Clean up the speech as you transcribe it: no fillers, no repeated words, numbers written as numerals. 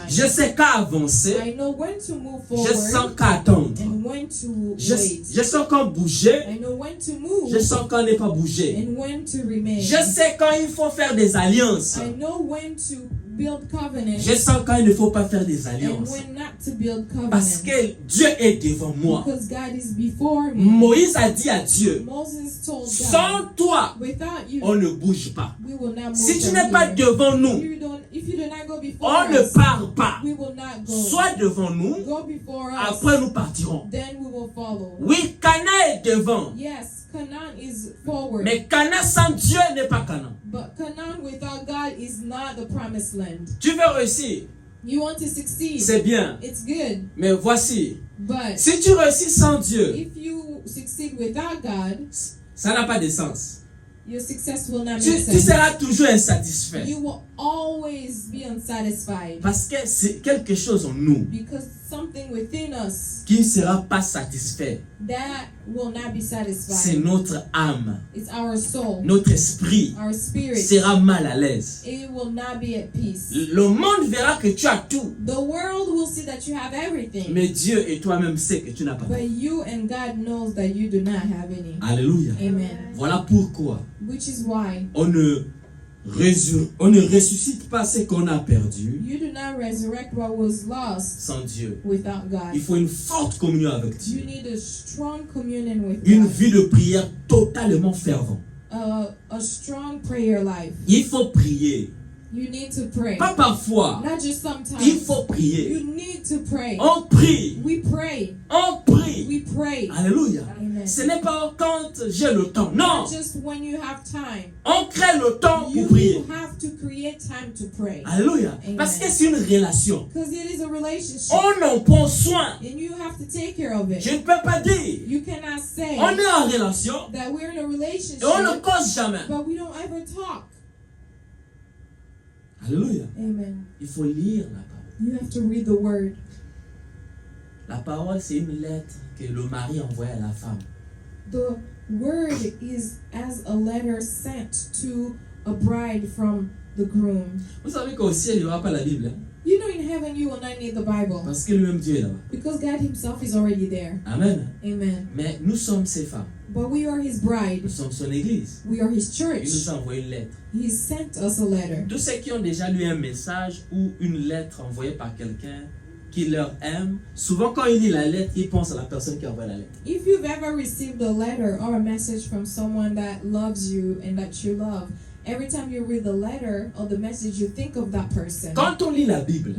Je sais qu'à avancer. I know when to move Je forward sens qu'à attendre. and when to Je wait. sens qu'on bouger. I know when to move Je sens qu'on n'est pas bougé. and when to remain. Je sais quand il faut faire des alliances. I know when to build covenants Je sens quand il ne faut pas faire des and alliances. when not to build Parce covenants. que Dieu est devant moi. Because God is before me. Moïse a dit à Dieu, Moses told God, sans toi, without you, on ne bouge pas. we will not move Si tu from n'es pas here. devant nous, If you do not go before on ne us, part pas. we will not go. Sois devant nous, Go before us, après nous partirons. then we will follow. Oui, Cana est devant. Yes, Canaan is forward. Mais Cana sans Dieu n'est pas Cana. But Canaan without God is not the promised land. Tu veux réussir, You want to succeed. c'est bien. It's good. Mais voici, But si tu réussis sans Dieu, if you succeed without God, ça n'a pas de sens. your success will not Tu make sense. seras toujours insatisfait. You will always be unsatisfied Parce que c'est quelque chose en nous because something within us qui ne sera pas satisfait. that will not be C'est satisfied. notre âme, It's our soul, notre esprit our spirit. sera mal à l'aise. It will not be at peace. Le monde verra que tu as tout, The world will see that you have everything, mais Dieu et toi-même sais que tu n'as pas. but you and God knows that you do not have any. Alléluia. Amen. Voilà pourquoi Which is why on ne ressuscite pas ce qu'on a perdu you do not resurrect what was lost sans Dieu. without God. Il faut une forte communion avec Dieu. You need a strong communion with Une God. vie de prière totalement fervente. A strong prayer life. Il faut prier. You need to pray. Pas parfois. Not just Il sometimes. faut prier. You need to pray. On prie. We pray. On prie. We pray. Alléluia. Amen. Ce n'est pas quand j'ai le temps. Non. Not just when you have time. On crée le temps You pour prier. have to create time to pray. Alléluia. Amen. Parce que c'est une relation. Because it is a relationship. On en prend soin. And you have to take care of Je it. ne peux pas dire. You cannot say On est en relation that we're in a relationship, et on ne cause jamais. but we don't ever talk. Alléluia. Amen. Il faut lire la parole. You have to read the word. La parole, c'est une lettre que le mari envoie à la femme. The word is as a letter sent to a bride from the groom. Vous savez qu'au ciel, il n'y aura pas la Bible. Hein? You know, in heaven you will not need the Bible Parce que lui-même Dieu est là-bas. because God Himself is already there. Amen. Amen. Mais nous sommes ses femmes. But we are His bride. Nous sommes son église. We are His Il church. nous a envoyé une lettre. He sent us a letter. Tous ceux qui ont déjà lu un message ou une lettre envoyée par quelqu'un qui leur aime, souvent quand ils lisent la lettre, ils pensent à la personne qui envoie la lettre. If you've ever received a letter or a message from someone that loves you and that you love, every time you read the letter or the message, you think of that person. Quand on lit la Bible,